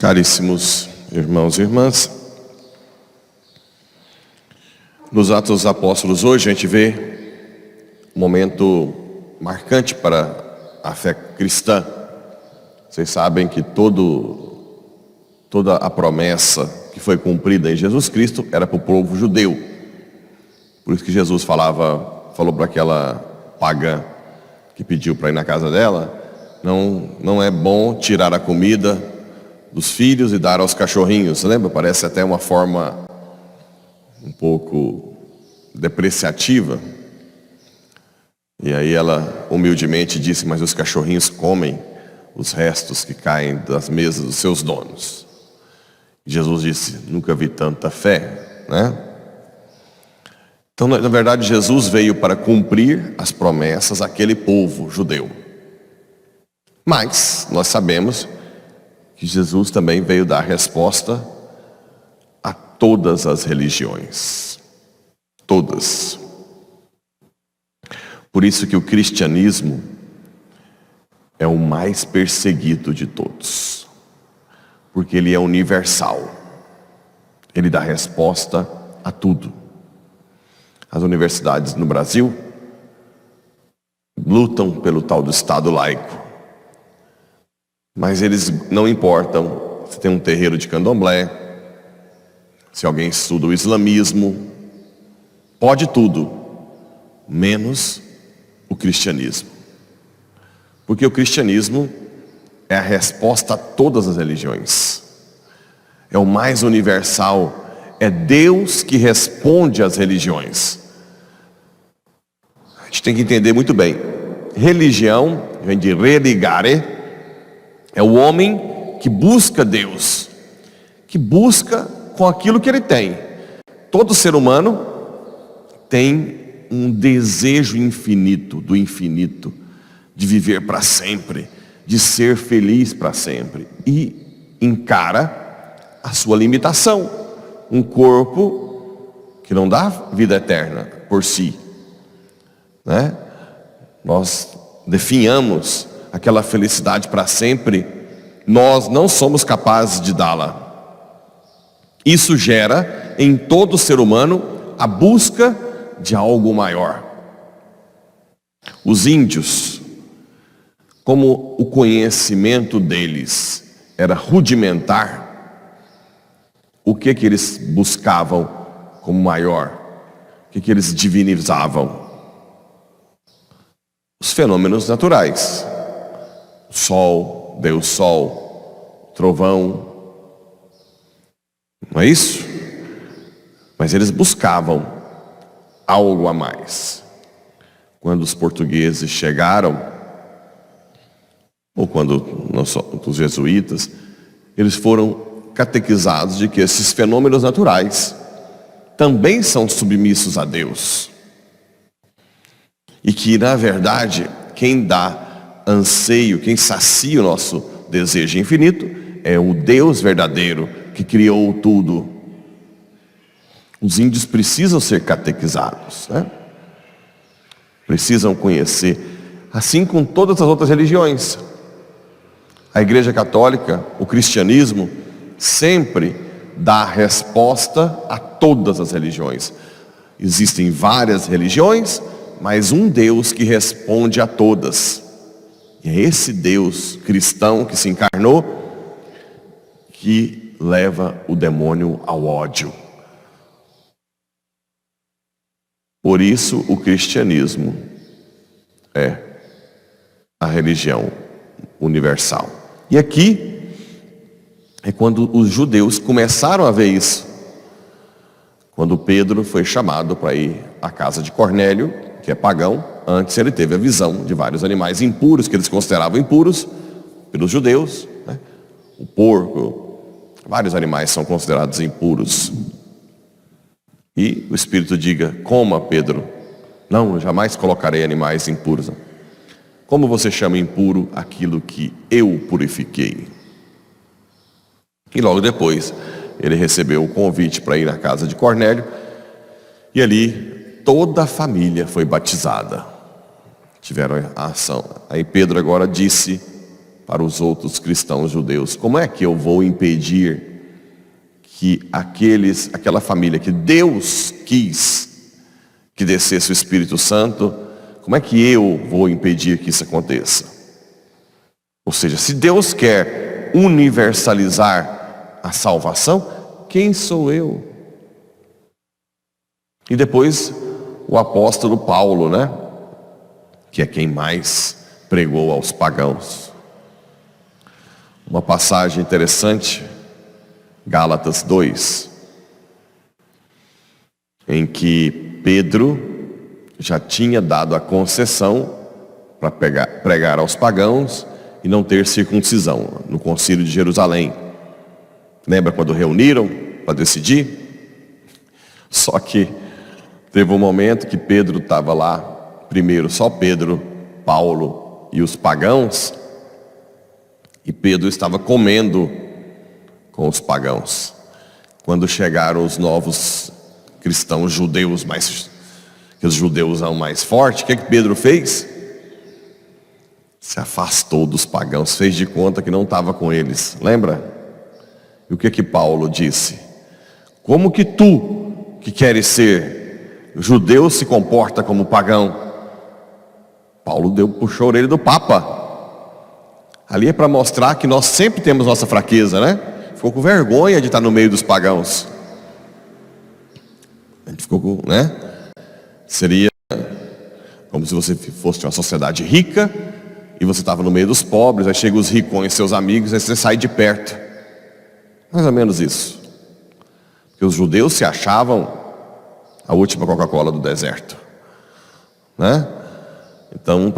Caríssimos irmãos e irmãs, nos Atos dos Apóstolos hoje a gente vê um momento marcante para a fé cristã. Vocês sabem que toda a promessa que foi cumprida em Jesus Cristo era para o povo judeu. Por isso que Jesus falou para aquela pagã que pediu para ir na casa dela: não é bom tirar a comida dos filhos e dar aos cachorrinhos. Lembra? Parece até uma forma um pouco depreciativa. E aí ela humildemente disse: mas os cachorrinhos comem os restos que caem das mesas dos seus donos. E Jesus disse: nunca vi tanta fé, né? Então, na verdade, Jesus veio para cumprir as promessas àquele povo judeu. Mas nós sabemos que Jesus também veio dar resposta a todas as religiões. Todas. Por isso que o cristianismo é o mais perseguido de todos. Porque ele é universal. Ele dá resposta a tudo. As universidades no Brasil lutam pelo tal do Estado laico. Mas eles não importam se tem um terreiro de candomblé, se alguém estuda o islamismo, pode tudo, menos o cristianismo. Porque o cristianismo é a resposta a todas as religiões. É o mais universal. É Deus que responde às religiões. A gente tem que entender muito bem. Religião vem de religare. É o homem que busca Deus, que busca com aquilo que ele tem. Todo ser humano tem um desejo infinito, do infinito, de viver para sempre, de ser feliz para sempre. E encara a sua limitação. Um corpo que não dá vida eterna por si, né? Nós definhamos aquela felicidade para sempre, nós não somos capazes de dá-la. Isso gera em todo ser humano a busca de algo maior. Os índios, como o conhecimento deles era rudimentar, o que eles buscavam como maior? O que eles divinizavam? Os fenômenos naturais. Sol, Deus Sol, trovão, não é isso? Mas eles buscavam algo a mais. Quando os portugueses chegaram, ou quando os jesuítas, eles foram catequizados de que esses fenômenos naturais também são submissos a Deus. E que, na verdade, quem dá anseio, quem sacia o nosso desejo infinito é o Deus verdadeiro que criou tudo. Os índios precisam ser catequizados, né? Precisam conhecer, assim com todas as outras religiões. A Igreja Católica, o cristianismo, sempre dá resposta a todas as religiões. Existem várias religiões, mas um Deus que responde a todas. E é esse Deus cristão que se encarnou que leva o demônio ao ódio. Por isso o cristianismo é a religião universal. E aqui é quando os judeus começaram a ver isso. Quando Pedro foi chamado para ir à casa de Cornélio, que é pagão. Antes ele teve a visão de vários animais impuros, que eles consideravam impuros pelos judeus, né? O porco, vários animais são considerados impuros. E o Espírito diga: coma, Pedro. Não, eu jamais colocarei animais impuros. Como você chama impuro aquilo que eu purifiquei? E logo depois ele recebeu o convite para ir à casa de Cornélio. E ali toda a família foi batizada. Tiveram a ação. Aí Pedro agora disse para os outros cristãos judeus. Como é que eu vou impedir que aquela família que Deus quis que descesse o Espírito Santo, como é que eu vou impedir que isso aconteça? Ou seja, se Deus quer universalizar a salvação, quem sou eu? E depois o apóstolo Paulo, né? Que é quem mais pregou aos pagãos. Uma passagem interessante, Gálatas 2, em que Pedro já tinha dado a concessão para pregar aos pagãos e não ter circuncisão no concílio de Jerusalém. Lembra quando reuniram para decidir? Só que teve um momento que Pedro estava lá, primeiro só Pedro, Paulo e os pagãos, e Pedro estava comendo com os pagãos. Quando chegaram os novos cristãos judeus, que os judeus são mais fortes, o que Pedro fez? Se afastou dos pagãos, fez de conta que não estava com eles, lembra? E o que Paulo disse? Como que tu, que queres ser judeu, se comporta como pagão? Paulo puxou a orelha do Papa. Ali é para mostrar que nós sempre temos nossa fraqueza, né? Ficou com vergonha de estar no meio dos pagãos. A gente ficou com, né? Seria como se você fosse de uma sociedade rica e você estava no meio dos pobres, aí chegam os ricões, seus amigos, aí você sai de perto. Mais ou menos isso. Porque os judeus se achavam a última Coca-Cola do deserto, né? Então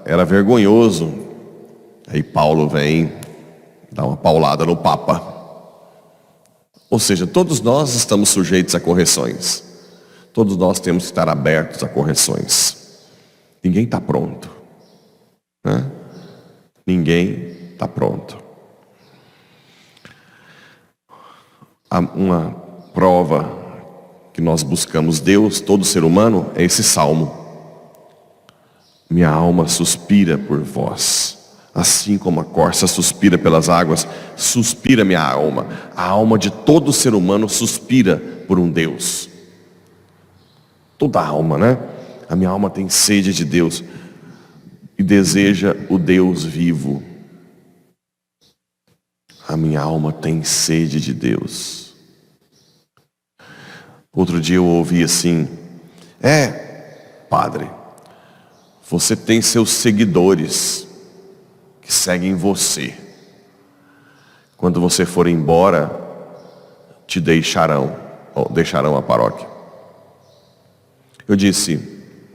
era vergonhoso. Aí Paulo vem dar uma paulada no Papa. Ou seja, todos nós estamos sujeitos a correções. Todos nós temos que estar abertos a correções. Ninguém está pronto, né? Ninguém está pronto. Uma prova que nós buscamos Deus, todo ser humano, é esse salmo. Minha alma suspira por vós, assim como a corça suspira pelas águas, suspira minha alma. A alma de todo ser humano suspira por um Deus. Toda a alma, né? A minha alma tem sede de Deus e deseja o Deus vivo. A minha alma tem sede de Deus. Outro dia eu ouvi assim: padre, você tem seus seguidores que seguem você. Quando você for embora, te deixarão a paróquia. Eu disse: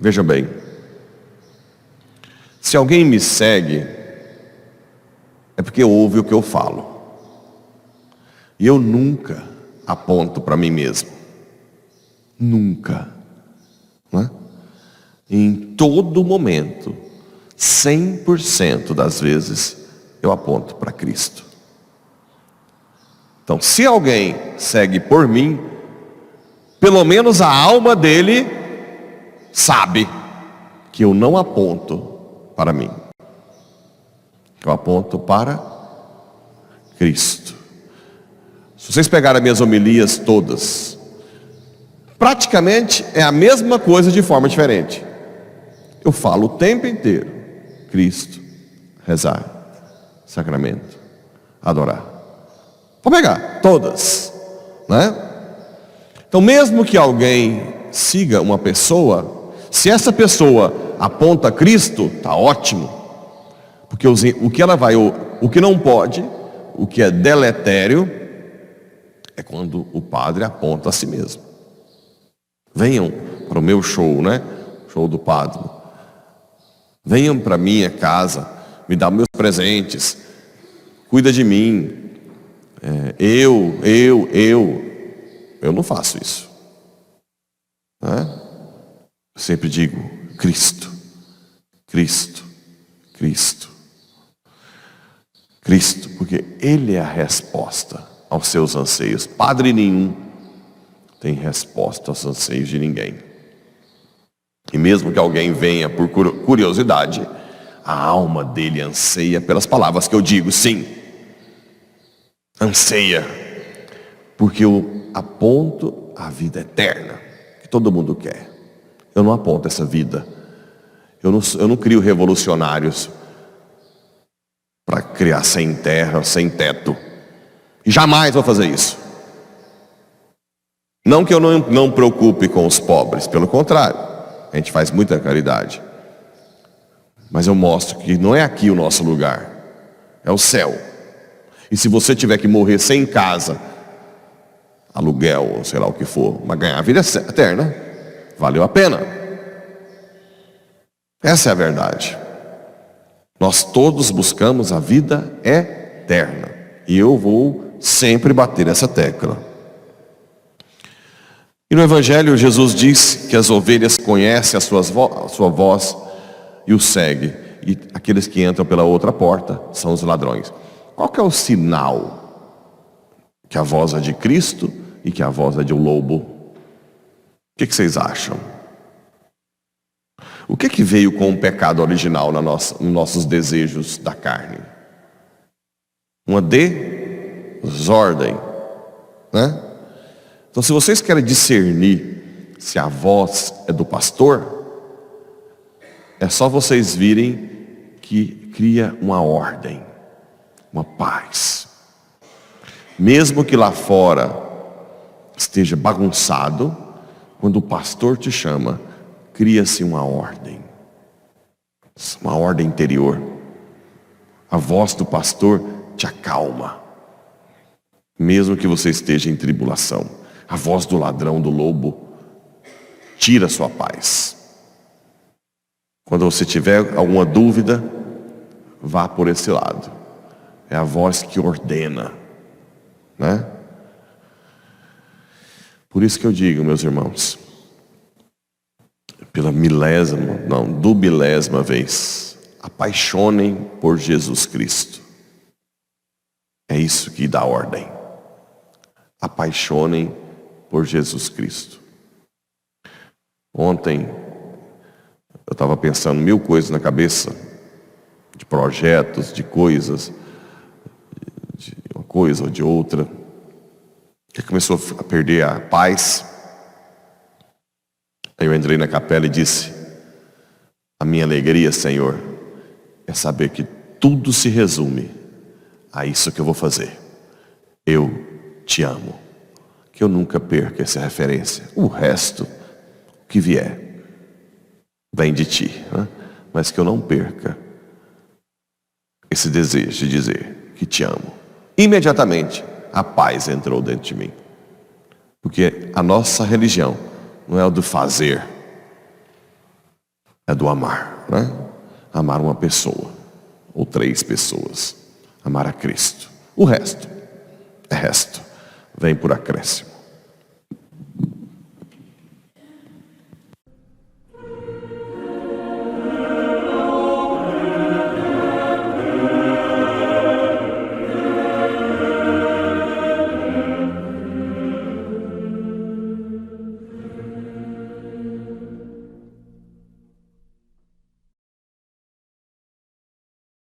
veja bem, se alguém me segue, é porque ouve o que eu falo. E eu nunca aponto para mim mesmo. Nunca. Não é? Em todo momento, 100% das vezes, eu aponto para Cristo. Então, se alguém segue por mim, pelo menos a alma dele sabe que eu não aponto para mim. Eu aponto para Cristo. Se vocês pegarem as minhas homilias todas, praticamente é a mesma coisa de forma diferente. Eu falo o tempo inteiro: Cristo, rezar, sacramento, adorar. Pode pegar, todas, né? Então, mesmo que alguém siga uma pessoa, se essa pessoa aponta a Cristo, tá ótimo. Porque o que não pode, o que é deletério, é quando o padre aponta a si mesmo. Venham para o meu show, né? Show do padre. Venham para minha casa, me dá meus presentes, cuida de mim. Eu não faço isso, né? Eu sempre digo: Cristo, Cristo, Cristo, Cristo, porque Ele é a resposta aos seus anseios. Padre nenhum tem resposta aos anseios de ninguém. E mesmo que alguém venha por curiosidade, A alma dele anseia pelas palavras que eu digo, sim. Anseia. Porque eu aponto a vida eterna, que todo mundo quer. Eu não aponto essa vida. Eu não crio revolucionários para criar sem terra, sem teto. E jamais vou fazer isso. Não que eu não preocupe com os pobres, pelo contrário, a gente faz muita caridade. Mas eu mostro que não é aqui o nosso lugar, é o céu. E se você tiver que morrer sem casa, aluguel, ou sei lá o que for, mas ganhar a vida eterna, valeu a pena. Essa é a verdade. Nós todos buscamos a vida eterna. E eu vou sempre bater essa tecla. E no Evangelho Jesus diz que as ovelhas conhecem a sua voz e o seguem. E aqueles que entram pela outra porta são os ladrões. Qual que é o sinal que a voz é de Cristo e que a voz é de um lobo? O que vocês acham? O que veio com o pecado original nos nossos desejos da carne? Uma desordem, né? Então, se vocês querem discernir se a voz é do pastor, é só vocês virem que cria uma ordem, uma paz. Mesmo que lá fora esteja bagunçado, quando o pastor te chama, cria-se uma ordem interior. A voz do pastor te acalma, mesmo que você esteja em tribulação. A voz do ladrão, do lobo, tira a sua paz. Quando você tiver alguma dúvida, vá por esse lado. É a voz que ordena, né? Por isso que eu digo, meus irmãos, pela dubilésima vez, apaixonem por Jesus Cristo. É isso que dá ordem. Apaixonem por Jesus Cristo. Ontem eu estava pensando 1000 coisas na cabeça, de projetos, de coisas, de uma coisa ou de outra, que começou a perder a paz. Aí eu entrei na capela e disse: a minha alegria, Senhor, é saber que tudo se resume a isso que eu vou fazer. Eu te amo. Que eu nunca perca essa referência. O resto que vier vem de ti, né? Mas que eu não perca esse desejo de dizer que te amo. Imediatamente a paz entrou dentro de mim. Porque a nossa religião não é o do fazer, é do amar, né? Amar uma pessoa, ou 3 pessoas. Amar a Cristo. O resto é resto. Vem por acréscimo.